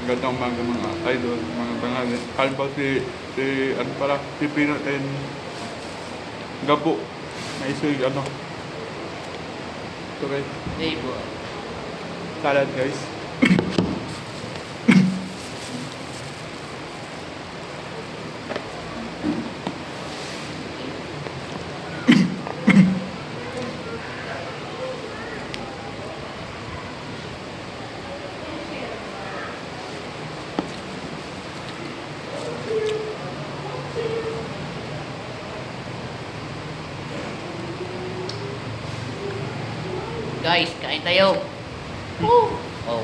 Magandang umaga mga idol, mga tanghali. Kalbo ano pala, si Pinot and Gabo. May isuy, ano. Ito guys, Libo. salad guys. Guys, kain tayo. Oh,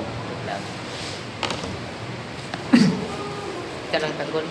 wait lang. Karang tagol.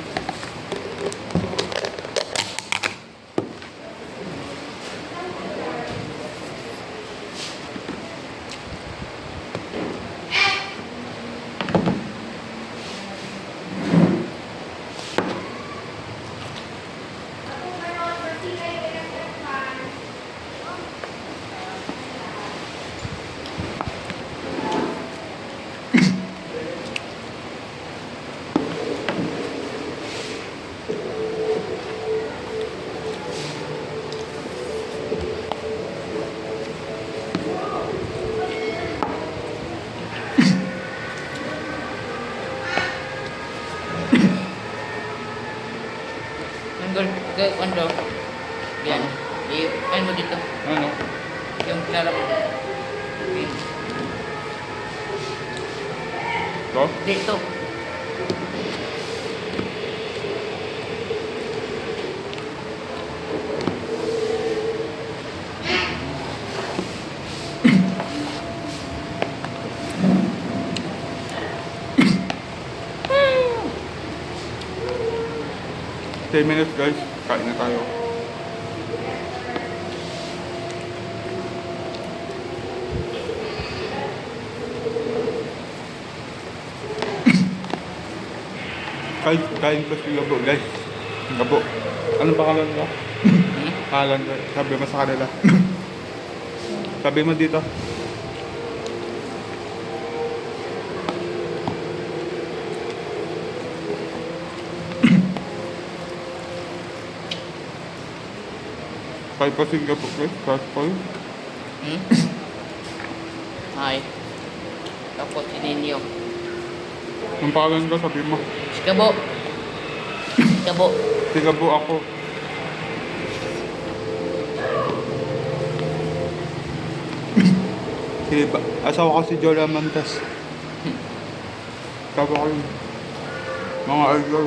Tanggal ke ano? Yan. I-ano mo dito. Ano? Yung larap. Okay. Ito? Dito. Ten minutes guys, kain na tayo. Kain pa si Gabo guys. Gabo. Anong pangalan nila? Pangalan ko. Sabi mo sa kanila. Sabi mo dito. Kain pa si Gabo guys. Kain pa yun. Hi. Tapos si Ninyo. Ang pangalan ko, sabi mo. Si Gabo. Si Gabo. Si Gabo ako. Asawa ko si Jola Mantas. Sabi ko yun. Mga idol.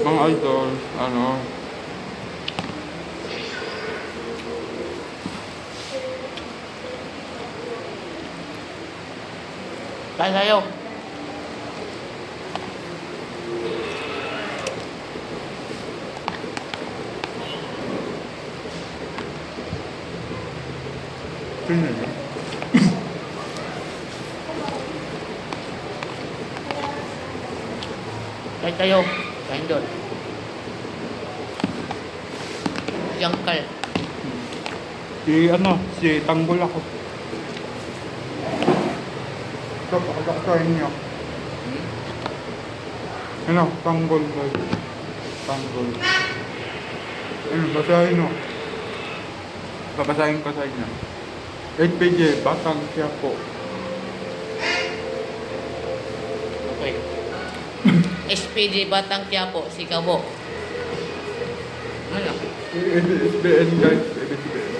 Mga idol, ano, Kain tayo. sino yun? Kain tayo. Kain doon. Jangkal. Si Tanggol ako. Ito, pakakain niyo. Ano, Tanggol guys. Tanggol. Ano, basahin mo. Babasahin ko sa inyo. HPJ, Batang Quiapo. Okay. SPD Batang Quiapo, si Gabo. Ano? SBN guys, SBN.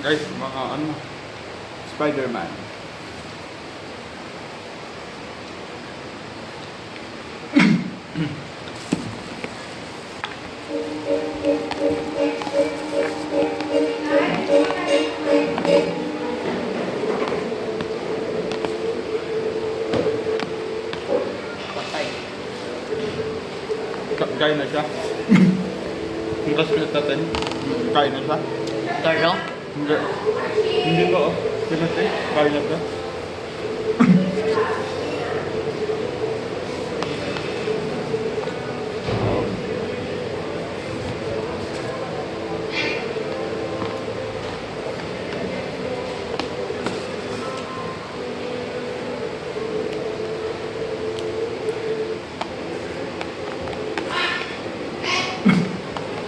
Guys, mga ano, Spider-Man. Patay. Kain na siya. Yung kasplit natin. Kain na siya. Taro? Hindi. Hindi ba oh. Pinatay, kaya na to.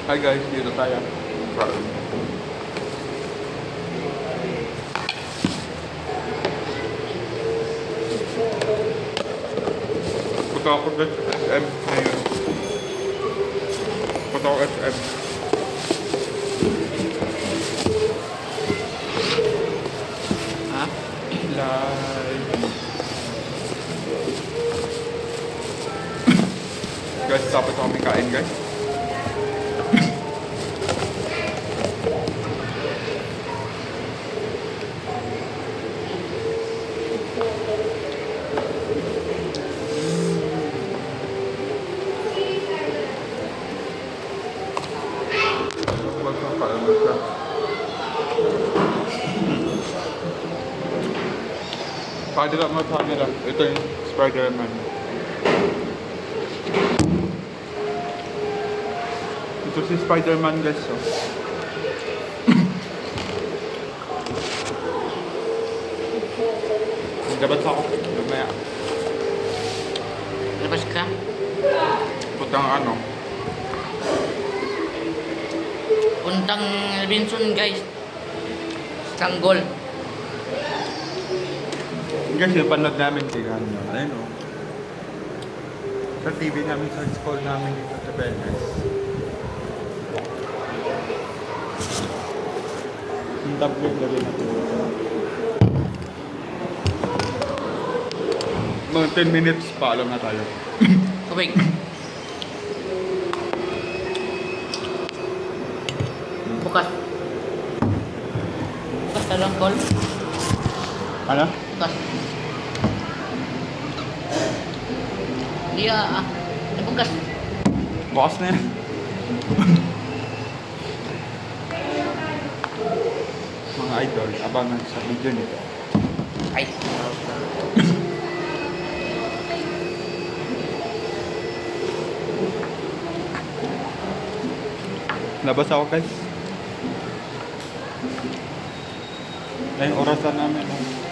Hi guys, dito tayo. Punta ako sa SM ngayon. Punta ako SM. Ha? Live. Guys, tapos kami kain guys. Pwede lang sa nila. Ito yung Spider-Man. Ito si Spider-Man guys. So. Dapat ako. Lumaya. Labas ka? Putang ano. Puntang Robinson guys. Tanggol. Guys, yung panood namin kay ano. Ayun o. Sa TV namin, sa school namin dito sa Benes. Yung tablet na rin natin. Mga 10 minutes pa, alam na tayo. Tubig. Bukas. Bukas na lang call. Ano? Bukas. Di bukas. Bukas na yan. Mga idol, abangan sa video nito. Ay. Labas ako guys. Ay, orasan namin. Oh.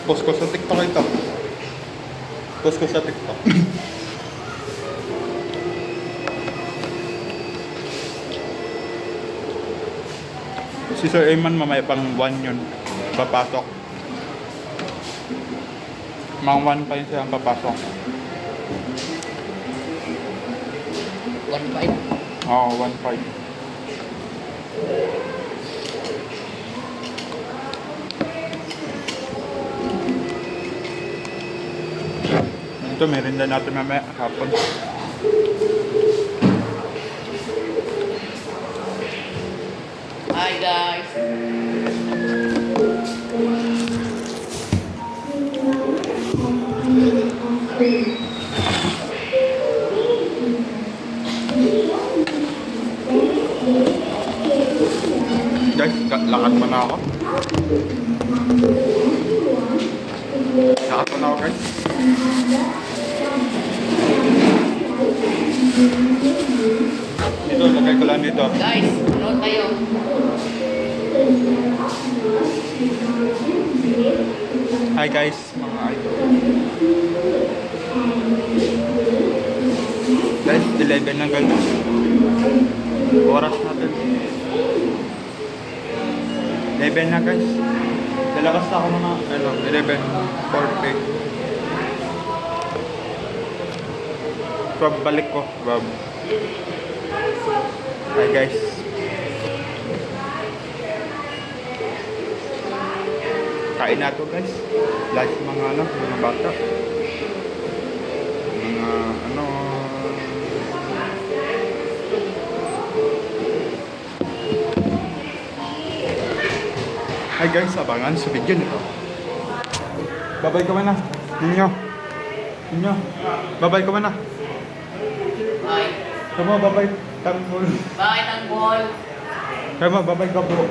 Post ko sa TikTok ito. Post ko sa TikTok. Si Sir Eman mamaya pang 1 yun. Papasok. Mga 1 pa yun siya ang papasok. 1.5. Oo, 1.5. Ito, merinda natin mamaya hapon. Hi guys. Guys, lakad pa na ako. Lakad pa na ako guys. Dito, lagay ko lang dito. Guys, ano tayo? Hi guys, mga idol. Guys, 11 na guys. Oras natin. 11 na guys. Lalakas na ako mga 11:40. So, balik ko. Bob. Hi guys. Kain na to guys. Lahat mga mga bata. Mga Hi guys, abangan sa video nito. Babay ka na. Ninyo. Babay ka na. Hi. Tama, babay. Tanggol. Bakit ang ball? Kaya babay ka po.